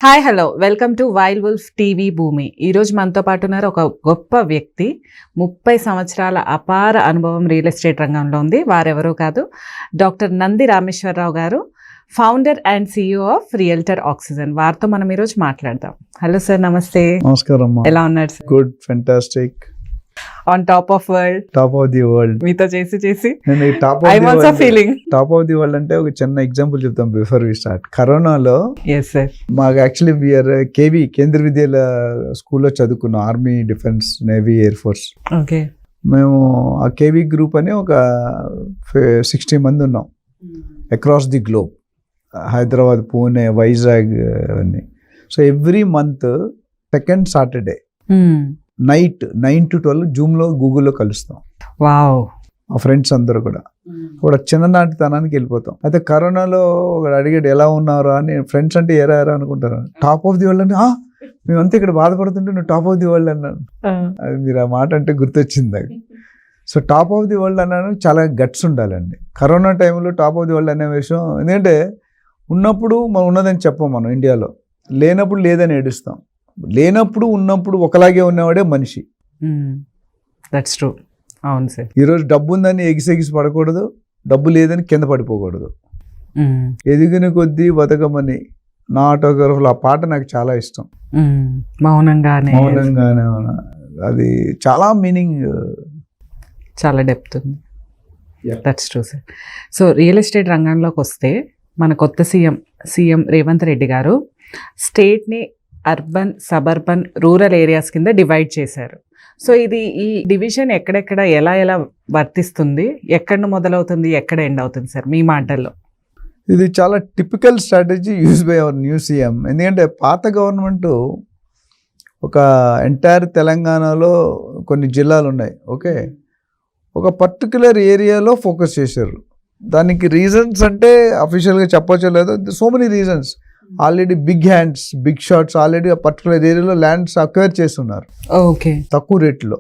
Hi hello welcome to wild wolf TV భూమి. ఈరోజు మనతో పాటు ఉన్నారు ఒక గొప్ప వ్యక్తి. 30 సంవత్సరాల అపార అనుభవం రియల్ ఎస్టేట్ రంగంలో ఉంది. వారెవరూ కాదు, డాక్టర్ నంది రామేశ్వరరావు గారు, founder and CEO of realtor oxygen. వారితో మనం ఈరోజు మాట్లాడదాం. హలో సార్, నమస్తే. నమస్కారం. ఎలా ఉన్నారు sir? Good, fantastic. On top of world. Top of the world. మీతో చేసి నేను ఈ టాప్ ఐ వాస్ ఆ feeling. Top of the world అంటే ఒక చిన్న ఎగ్జాంపుల్ చెప్తాం బిఫోర్ వి స్టార్ట్. కరోనాలో yes sir, మాకు యాక్చువల్లీ వీఆర్ కేవీ కేంద్ర విద్యాలయ స్కూల్లో చదువుకున్నాం. Army, defence, navy, air force. Okay. మేము ఆ కేవీ గ్రూప్ అని ఒక 60 మంది ఉన్నాం across the globe. Hyderabad, Pune, Vizag అవన్నీ. So every month second Saturday night 9 to 12 జూమ్లో, గూగుల్లో కలుస్తాం. వావ్. మా ఫ్రెండ్స్ అందరూ కూడా ఒక చిన్ననాటితనానికి వెళ్ళిపోతాం. అయితే కరోనాలో ఒకడు అడిగాడు ఎలా ఉన్నారా అని. ఫ్రెండ్స్ అంటే ఎరా అనుకుంటారు. టాప్ ఆఫ్ ది వరల్డ్ అంటే మేమంతా ఇక్కడ బాధపడుతుంటే నువ్వు టాప్ ఆఫ్ ది వరల్డ్ అన్నాను. అది మీరు ఆ మాట అంటే గుర్తొచ్చింది నాకు. So top of the world అన్నాను, చాలా గట్స్ ఉండాలండి కరోనా టైంలో. టాప్ ఆఫ్ ది వరల్డ్ అనే విషయం ఎందుకంటే ఉన్నప్పుడు మనం ఉన్నదని చెప్పం, మనం ఇండియాలో లేనప్పుడు లేదని ఏడుస్తాం. లేనప్పుడు ఉన్నప్పుడు ఒకలాగే ఉన్నవాడే మనిషి. That's true. అవును సార్. ఈరోజు డబ్బు ఉందని ఎగిసి పడకూడదు, డబ్బు లేదని కింద పడిపోకూడదు. ఎదిగిన కొద్దీ బతకమని నా ఆటోగ్రాఫ్లో ఆ పాట నాకు చాలా ఇష్టం. మౌనంగానే అది చాలా మీనింగ్, చాలా డెప్త్ ఉంది. That's true sir. So real estate రంగంలోకి వస్తే మన కొత్త సీఎం రేవంత్ రెడ్డి గారు స్టేట్ని అర్బన్, సబర్బన్, రూరల్ ఏరియాస్ కింద డివైడ్ చేశారు. సో ఈ డివిజన్ ఎక్కడెక్కడ ఎలా వర్తిస్తుంది, ఎక్కడ మొదలవుతుంది, ఎక్కడ ఎండ్ అవుతుంది సార్ మీ మాటల్లో? ఇది చాలా typical strategy use by our new CM. ఎందుకంటే పాత గవర్నమెంట్ ఒక ఎంటైర్ తెలంగాణలో కొన్ని జిల్లాలు ఉన్నాయి. ఓకే, ఒక పర్టికులర్ ఏరియాలో ఫోకస్ చేశారు. దానికి రీజన్స్ అంటే అఫీషియల్గా చెప్పచ్చో లేదో, so many reasons. Already big hands, big shots already ఆ పర్టికులర్ ఏరియాలో ల్యాండ్స్ అక్వైర్ చేస్తున్నారు. ఓకే, తక్కువ రేట్లో.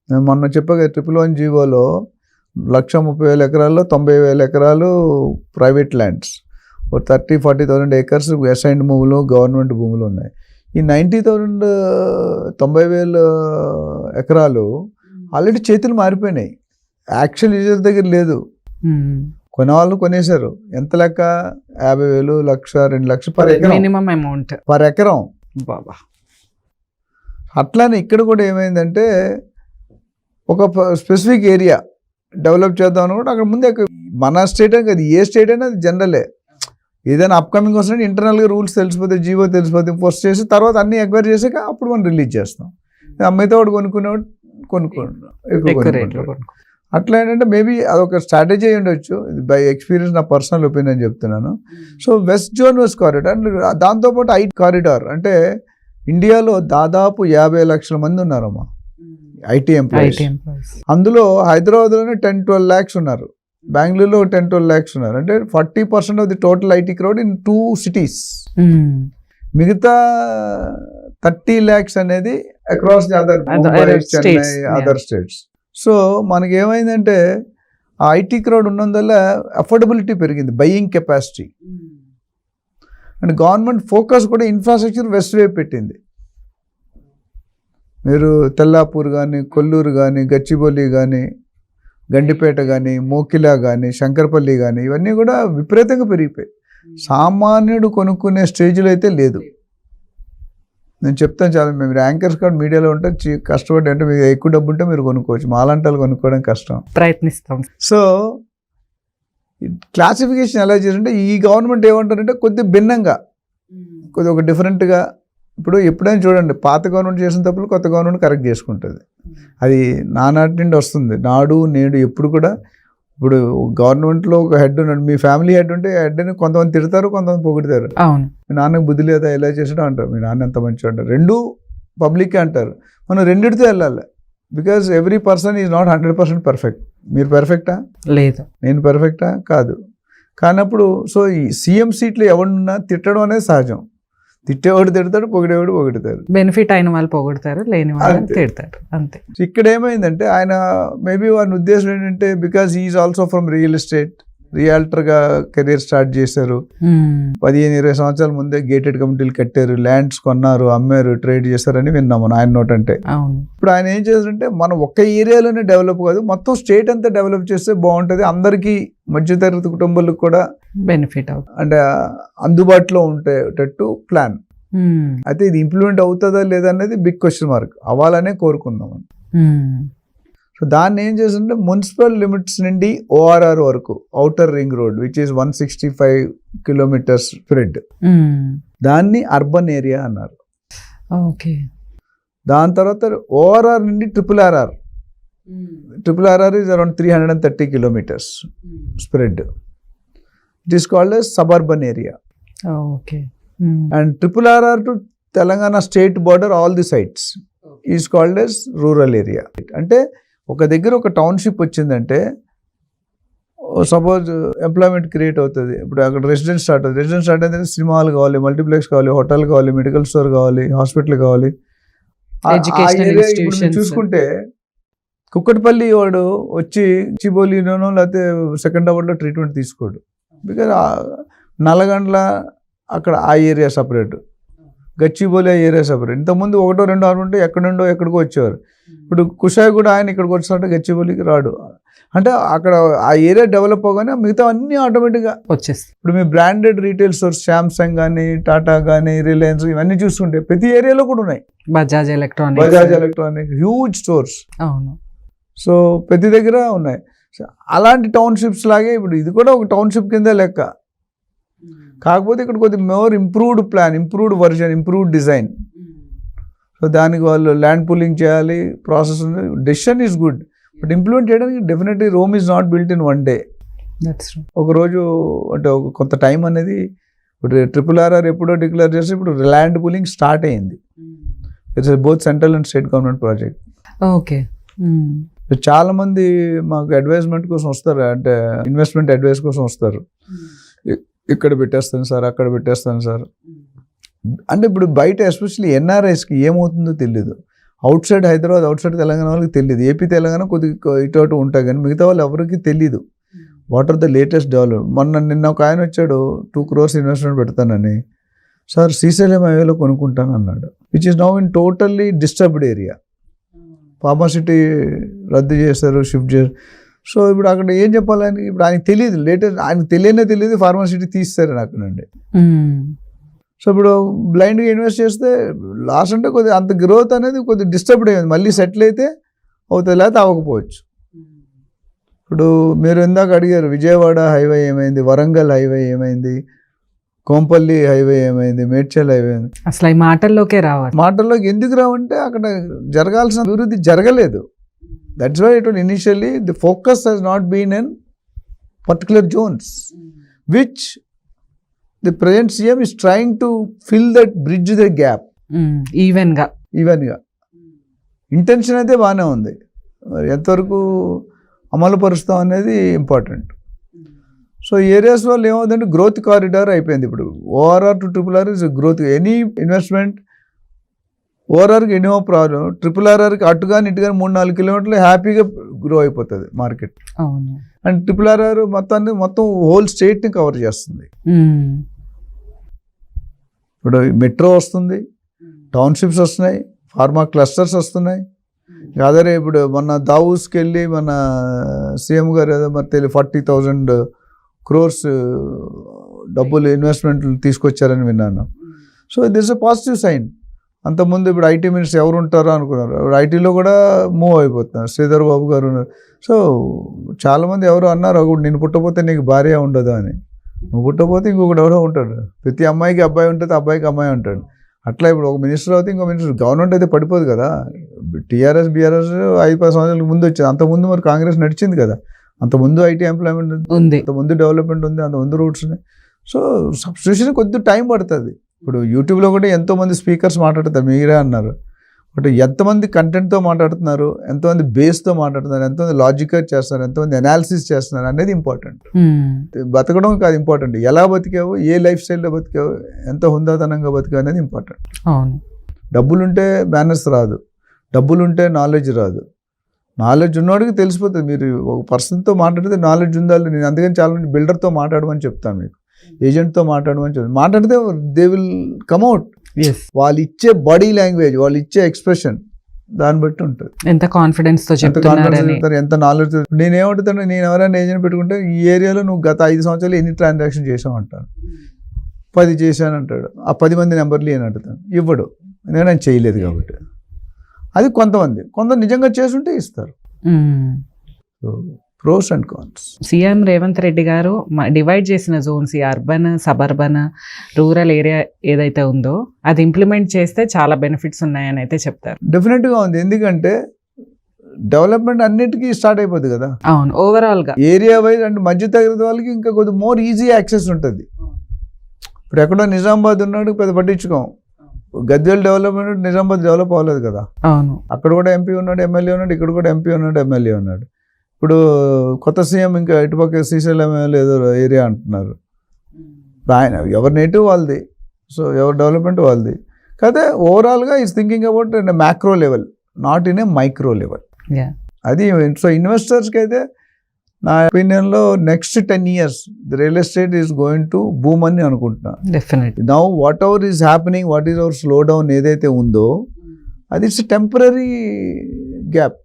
నేను మొన్న చెప్పగా 111 జీవోలో 130,000 ఎకరాల్లో 90,000 ఎకరాలు ప్రైవేట్ ల్యాండ్స్, 30,000-40,000 ఏకర్స్ అసైన్డ్ భూములు, గవర్నమెంట్ భూములు ఉన్నాయి. ఈ 90,000 ఎకరాలు ఆల్రెడీ చేతులు మారిపోయినాయి. యాక్చువల్ యూజర్ దగ్గర లేదు. కొనేవాళ్ళు కొనేశారు. ఎంత లెక్క? 50,000, 1,00,000, 2,00,000 పర్ ఎకరం, మినిమం అమౌంట్ పర్ ఎకరం. బాబా. అట్లానే ఇక్కడ కూడా ఏమైందంటే ఒక స్పెసిఫిక్ ఏరియా డెవలప్ చేద్దాం అనుకుంటే అక్కడ ముందే మన స్టేట్ అని కాదు, ఏ స్టేట్ అయినా అది జనరలే. ఏదైనా అప్కమింగ్ వస్తుంటే ఇంటర్నల్గా రూల్స్ తెలిసిపోతే, జీవో తెలిసిపోతే, పోస్ట్ చేసి తర్వాత అన్ని ఎక్వైర్ చేసాక అప్పుడు మనం రిలీజ్ చేస్తాం. అమ్మాయితో వాడు కొనుక్కునేవాడు కొనుక్కోండి. అట్లా ఏంటంటే మేబీ అదొక స్ట్రాటజీ అయి ఉండొచ్చు. బై ఎక్స్పీరియన్స్, నా పర్సనల్ ఒపీనియన్ చెప్తున్నాను. So west zone west corridor, దాంతోపాటు 8 కారిడార్. అంటే ఇండియాలో దాదాపు 50 లక్షల మంది ఉన్నారమ్మా ఐటీ ఎంప్లాయీస్. అందులో హైదరాబాద్లోనే 10-12 lakhs ఉన్నారు, బెంగళూరులో 10-12 lakhs ఉన్నారు. అంటే 40% of the total IT crowd in 2 cities. మిగతా 30 lakhs అనేది across the other, Chennai, other states. So మనకి ఏమైందంటే ఆ ఐటీ క్రౌడ్ ఉన్నందువల్ల అఫోర్డబిలిటీ పెరిగింది, buying capacity. And government focus కూడా ఇన్ఫ్రాస్ట్రక్చర్ వెస్ట్ వైపు పెట్టింది. మీరు తెల్లాపూర్ కానీ, కొల్లూరు కానీ, గచ్చిబౌలి కానీ, గండిపేట కానీ, మోకిలా కానీ, శంకర్పల్లి కానీ, ఇవన్నీ కూడా విపరీతంగా పెరిగిపోయాయి. సామాన్యుడు కొనుక్కునే స్టేజ్లో అయితే లేదు. నేను చెప్తాను చాలా, మేము యాంకర్స్ కార్డ్ మీడియాలో ఉంటే కష్టపడి, అంటే మీకు ఎక్కువ డబ్బు ఉంటే మీరు కొనుక్కోవచ్చు, మాలాంటి కొనుక్కోవడం కష్టం, ప్రయత్నిస్తాం. సో క్లాసిఫికేషన్ ఎలా చేస్తుంటే ఈ గవర్నమెంట్ ఏమంటారంటే కొద్దిగా భిన్నంగా, కొద్దిగా ఒక డిఫరెంట్గా. ఇప్పుడు ఎప్పుడైనా చూడండి, పాత గవర్నమెంట్ చేసిన తప్పులు కొత్త గవర్నమెంట్ కరెక్ట్ చేసుకుంటుంది. అది నానాటి నుండి వస్తుంది, నాడు నేడు ఎప్పుడు కూడా. ఇప్పుడు గవర్నమెంట్లో ఒక హెడ్ ఉన్నాడు, మీ ఫ్యామిలీ హెడ్ ఉంటే హెడ్ని కొంతమంది తిడతారు, కొంతమంది పొగుడతారు. అవును, మీ నాన్నకు బుద్ధి లేదా, ఎలా చేసాడో అంటారు, మీ నాన్న ఎంత మంచిగా అంటారు. రెండు పబ్లిక్ అంటారు. మనం రెండిటితో వెళ్ళాలి. Because every person is not 100% perfect. మీరు పర్ఫెక్టా? లేదు. నేను పర్ఫెక్టా? కాదు. కానప్పుడు సో ఈ సీఎం సీట్లో ఎవరున్నా తిట్టడం అనేది సహజం. తిట్టేవాడు తిడతాడు, పొగిడేవాడు పొగుడతారు. బెనిఫిట్ అయిన వాళ్ళు పొగుడతారు, లేని వాళ్ళు తిడతారు, అంతే. ఇక్కడ ఏమైందంటే ఆయన మేబీ వారి ఉద్దేశం ఏంటంటే because he is also from real estate, రియాల్టర్గా కెరీర్ స్టార్ట్ చేశారు. 15-20 సంవత్సరాల ముందే గేటెడ్ కమ్యూనిటీలు కట్టారు, ల్యాండ్స్ కొన్నారు, అమ్మారు, ట్రేడ్ చేశారని విన్నాము ఆయన నోట్ అంటే. ఇప్పుడు ఆయన ఏం చేశారంటే మనం ఒక్క ఏరియాలోనే డెవలప్ కాదు, మొత్తం స్టేట్ అంతా డెవలప్ చేస్తే బాగుంటుంది, అందరికీ మధ్యతరగతి కుటుంబాలకు కూడా బెనిఫిట్ అంటే అందుబాటులో ఉండేటట్టు ప్లాన్. అయితే ఇది ఇంప్లిమెంట్ అవుతుందా లేదా అనేది బిగ్ క్వశ్చన్ మార్క్. అవ్వాలనే కోరుకుందాం. సో దాన్ని ఏం చేస్తుంటే మున్సిపల్ లిమిట్స్ నుండి ఓఆర్ఆర్ వరకు outer ring road which is 165 kilometres spread, దాన్ని అర్బన్ ఏరియా అన్నారు. ఓకే. దాని తర్వాత ఓఆర్ఆర్ నుండి triple RR is around 330 kilometres spread. It is called as suburban area. Okay. And triple RR to Telangana state border all the sides is called as rural area. అంటే ఒక దగ్గర ఒక township వచ్చిందంటే suppose employment create అవుతుంది. ఇప్పుడు అక్కడ residence start అవుతుంది. Residence start అయితే సినిమా హాల్ కావాలి, మల్టీప్లెక్స్ కావాలి, హోటల్ కావాలి, మెడికల్ స్టోర్ కావాలి, హాస్పిటల్ కావాలి. చూసుకుంటే కుక్కటిపల్లి వాడు వచ్చి చిబోలిలోనో లేకపోతే సెకండ్ అవర్లో ట్రీట్మెంట్ తీసుకోడు. బికాజ్ నల్లగండ్ల అక్కడ ఆ ఏరియా సపరేట్, గచ్చిబౌలి ఆ ఏరియా సపరేట్. ఇంతకుముందు 1-2 ఆరు ఉంటే ఎక్కడికో వచ్చేవారు. ఇప్పుడు కుషాయి కూడా ఆయన ఇక్కడికి వచ్చినట్టు గచ్చిబౌలికి రాడు. అంటే అక్కడ ఆ ఏరియా డెవలప్ అవగానే మిగతా అన్నీ ఆటోమేటిక్గా వచ్చేస్తాయి. ఇప్పుడు మీ బ్రాండెడ్ రీటైల్ స్టోర్స్ శాంసంగ్ కానీ, టాటా కానీ, రిలయన్స్ ఇవన్నీ చూసుకుంటే ప్రతి ఏరియాలో కూడా ఉన్నాయి. Bajaj electronic huge stores. అవును. సో ప్రతి దగ్గర ఉన్నాయి. అలాంటి టౌన్షిప్స్ లాగే ఇప్పుడు ఇది కూడా ఒక టౌన్షిప్ కింద లెక్క. కాకపోతే ఇక్కడ కొద్దిగా more improved plan, improved version, improved design. So దానికి వాళ్ళు ల్యాండ్ పూలింగ్ చేయాలి, ప్రాసెస్ ఉంది. Decision is good, but implement చేయడానికి definitely Rome is not built in one day. ఒకరోజు అంటే కొంత టైం అనేది. ఇప్పుడు ట్రిపుల్ ఆర్ఆర్ ఎప్పుడో డిక్లేర్ చేస్తే ఇప్పుడు ల్యాండ్ పూలింగ్ స్టార్ట్ అయింది. It's both central and state government project. Okay. చాలా మంది మాకు అడ్వైజ్మెంట్ కోసం వస్తారు, అంటే ఇన్వెస్ట్మెంట్ అడ్వైస్ కోసం వస్తారు. ఇక్కడ పెట్టేస్తాను సార్, అక్కడ పెట్టేస్తాను సార్ అంటే. ఇప్పుడు బయట ఎస్పెషల్లీ ఎన్ఆర్ఐస్కి ఏమవుతుందో తెలియదు. Out side Hyderabad, out side Telangana వాళ్ళకి తెలియదు. ఏపీ తెలంగాణ కొద్దిగా ఇటు ఉంటాయి కానీ మిగతా వాళ్ళు ఎవరికి తెలియదు what are the latest develop. నిన్న ఒక ఆయన వచ్చాడు 2 crores ఇన్వెస్ట్మెంట్ పెడతానని. సార్ శ్రీశైలం హైవేలో కొనుక్కుంటాను అన్నాడు, which is now in totally disturbed area. Pharma city రద్దు చేశారు, షిఫ్ట్ చేశారు. సో ఇప్పుడు అక్కడ ఏం చెప్పాలని ఇప్పుడు ఆయనకి తెలియదు, లేటెస్ట్ ఆయనకు తెలియదు ఫార్మాసిటీ తీస్తారని అక్కడ నుండి. సో ఇప్పుడు బ్లైండ్గా ఇన్వెస్ట్ చేస్తే లాస్ అంటే కొద్దిగా అంత గ్రోత్ అనేది కొద్దిగా డిస్టర్బ్డ్ అయ్యింది. మళ్ళీ సెటిల్ అయితే అవుతుంది, లేకపోతే అవ్వకపోవచ్చు. ఇప్పుడు మీరు ఇందాక అడిగారు విజయవాడ హైవే ఏమైంది, వరంగల్ హైవే ఏమైంది, కోంపల్లి హైవే ఏమైంది, మేడ్చల్ హైవే ఏమైంది. అసలు ఈ మాటల్లోకి ఎందుకు రావంటే అక్కడ జరగాల్సిన అభివృద్ధి జరగలేదు. That's why it initially the focus has not been in particular zones which the present CM is trying to fill that bridge the gap ఈవెన్గా. ఇంటెన్షన్ అయితే బాగానే ఉంది, మరి ఎంతవరకు అమలు పరుస్తాం అనేది ఇంపార్టెంట్. సో ఏరియాస్ వల్ల ఏమవుతుందంటే గ్రోత్ కారిడార్ అయిపోయింది. ఇప్పుడు ORR to triple R is growth. Any investment ఓఆర్ఆర్కి ఎన్నో ప్రాబ్లం, ట్రిపుల్ ఆర్ఆర్కి అటు కానీ ఇటు కానీ 3-4 కిలోమీటర్లు హ్యాపీగా గ్రో అయిపోతుంది మార్కెట్. అండ్ ట్రిపుల్ ఆర్ఆర్ మొత్తం హోల్ స్టేట్ని కవర్ చేస్తుంది. ఇప్పుడు మెట్రో వస్తుంది, టౌన్షిప్స్ వస్తున్నాయి, ఫార్మా క్లస్టర్స్ వస్తున్నాయి. అదే ఇప్పుడు మొన్న దావూస్కి వెళ్ళి మన సీఎం గారు ఏదో మరి తెలియదు 40,000 crores డబ్బులు ఇన్వెస్ట్మెంట్లు తీసుకొచ్చారని విన్నాను. So this a positive sign. అంతకుముందు ఇప్పుడు ఐటీ మినిస్టర్ ఎవరు ఉంటారో అనుకున్నారు, ఇప్పుడు ఐటీలో కూడా మూవ్ అయిపోతున్నారు, శ్రీధర్ బాబు గారు ఉన్నారు. సో చాలామంది ఎవరు అన్నారు, ఒకటి నేను పుట్టపోతే నీకు భార్య ఉండదు అని. నువ్వు పుట్టపోతే ఇంకొకటి ఎవరో ఉంటాడు. ప్రతి అమ్మాయికి అబ్బాయి ఉంటుంది, అబ్బాయికి అమ్మాయి ఉంటాడు. అట్లా ఇప్పుడు ఒక మినిస్టర్ అవుతే ఇంకో మినిస్టర్. గవర్నమెంట్ అయితే పడిపోదు కదా. టీఆర్ఎస్ బీఆర్ఎస్ 5-10 సంవత్సరాలకు ముందు వచ్చింది. అంతకుముందు మరి కాంగ్రెస్ నడిచింది కదా. అంతకుముందు ఐటీ ఎంప్లాయ్మెంట్ ఉంది, అంతకుముందు డెవలప్మెంట్ ఉంది, అంతకుముందు రూట్స్ ఉన్నాయి. సో సబ్స్టిట్యూషన్ కొద్దిగా టైం పడుతుంది. ఇప్పుడు యూట్యూబ్లో కూడా ఎంతోమంది స్పీకర్స్ మాట్లాడతారు, మీరే అన్నారు. బట్ ఎంతమంది కంటెంట్తో మాట్లాడుతున్నారు, ఎంతమంది బేస్తో మాట్లాడుతున్నారు, ఎంతమంది లాజిక్గా చేస్తున్నారు, ఎంతమంది అనాలిసిస్ చేస్తున్నారు అనేది ఇంపార్టెంట్. బతకడం కాదు ఇంపార్టెంట్, ఎలా బతికావు, ఏ లైఫ్ స్టైల్లో బతికావు, ఎంత హుందాతనంగా బతికావు అనేది ఇంపార్టెంట్. డబ్బులుంటే మేనర్స్ రాదు, డబ్బులుంటే నాలెడ్జ్ రాదు, నాలెడ్జ్ ఉన్నవాడికి తెలిసిపోతుంది. మీరు ఒక పర్సన్తో మాట్లాడితే నాలెడ్జ్ ఉండాలి. నేను అందుకని చాలా మంది బిల్డర్తో మాట్లాడమని చెప్తాను, మీకు ఏజెంట్తో మాట్లాడమని చెప్తాను. మాట్లాడితే దే విల్ కమ్అవుట్. ఎస్, వాళ్ళు ఇచ్చే బాడీ లాంగ్వేజ్, వాళ్ళు ఇచ్చే ఎక్స్ప్రెషన్ దాన్ని బట్టి ఉంటుంది. ఎంత కాన్ఫిడెన్స్ తో ఎంత చెప్తున్నారని. కాన్ఫిడెన్స్, ఎంత నాలెడ్జ్. నేనేమంటాను, నేను ఎవరైనా ఏజెంట్ పెట్టుకుంటే ఈ ఏరియాలో నువ్వు గత 5 సంవత్సరాలు ఎన్ని ట్రాన్సాక్షన్ చేసావు అంటాను. 10 చేశాను అంటాడు. ఆ 10 మంది నెంబర్లు అని అడుగుతాను, ఇవ్వడు, ఎందుకంటే నేను చేయలేదు కాబట్టి. అది కొంత నిజంగా చేసుంటే ఇస్తారు. So pros and cons. CM Revanth Reddy గారు డివైడ్ చేసిన జోన్స్, ఈ అర్బన్, సబర్బన్, రూరల్ ఏరియా ఏదైతే ఉందో అది ఇంప్లిమెంట్ చేస్తే చాలా బెనిఫిట్స్ ఉన్నాయని అయితే చెప్తారు. డెఫినెట్గా ఉంది, ఎందుకంటే డెవలప్మెంట్ అన్నిటికీ స్టార్ట్ అయిపోద్ది కదా. అవును, ఓవరాల్ గా ఏరియా వైజ్ అంటే మధ్య తరగతి వాళ్ళకి ఇంకా కొద్దిగా మోర్ ఈజీ యాక్సెస్ ఉంటుంది. ఇప్పుడు ఎక్కడో నిజామాబాద్ ఉన్నాడు, పెద్ద పట్టించుకోం. గద్వేల్ డెవలప్మెంట్, నిజామాబాద్ డెవలప్ అవ్వలేదు కదా. అవును, అక్కడ కూడా ఎంపీ ఉన్నాడు, ఎమ్మెల్యే ఉన్నాడు, ఇక్కడ కూడా ఎంపీ ఉన్నాడు, ఎమ్మెల్యే ఉన్నాడు. ఇప్పుడు కొత్త సీఎం ఇంకా ఇటుపక్క శ్రీశైలం ఏదో ఏరియా అంటున్నారు. ఆయన ఎవరి నేటివ్ వాళ్ళది, సో ఎవరి డెవలప్మెంట్ వాళ్ళది. కాకపోతే ఓవరాల్గా is thinking about in macro level, not in a micro level. అది సో ఇన్వెస్టర్స్కి అయితే నా ఒపీనియన్లో next 10 years the real estate is going to boom అని అనుకుంటున్నా. Definite. Now whatever is happening, what is our slow down ఏదైతే ఉందో అది it's temporary gap.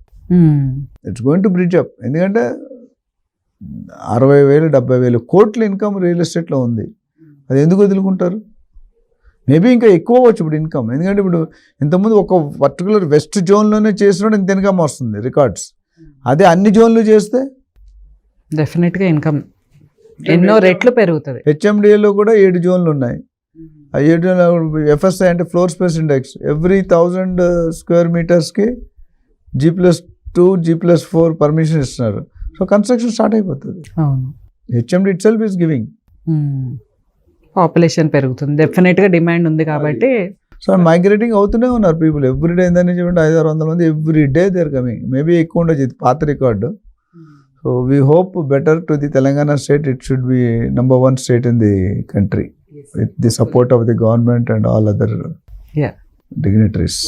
It's going to bridge up. ఎందుకంటే 60,000 70,000 కోట్ల ఇన్కమ్ రియల్ ఎస్టేట్లో ఉంది. అది ఎందుకు వదులుకుంటారు? మేబీ ఇంకా ఎక్కువ అవ్వచ్చు ఇప్పుడు ఇన్కమ్. ఎందుకంటే ఇప్పుడు ఇంతకుముందు ఒక పర్టికులర్ వెస్ట్ జోన్లోనే చేసినప్పుడు ఇంత ఇన్కమ్ వస్తుంది రికార్డ్స్. అదే అన్ని జోన్లు చేస్తే డెఫినెట్ గా ఇన్కమ్ ఎన్నో రెట్లు పెరుగుతుంది. హెచ్ఎండిఏలో కూడా 7 జోన్లు ఉన్నాయి. ఆ 7 ఎఫ్ఎస్ఐ అంటే floor space index, every 1000 square meters G+2 G+4 permission ఇస్తున్నారు. సో కన్స్ట్రక్షన్ స్టార్ట్ అయిపోతుంది. అవును, HMD it self is giving. Population పెరుగుతుంది, డెఫినెట్ గా డిమాండ్ ఉంది కాబట్టి. సో మైగ్రేటింగ్ అవుతూనే ఉన్నారు పీపుల్. ఎవ్రీ డే ఏందని చెప్పండి 500-600 మంది every day they are coming. Maybe ఎక్కువ ఉండొచ్చు, ఇది పాత record. So we hope better to the Telangana state. It should be number 1 state in the country with the support of the government and all other dignitaries.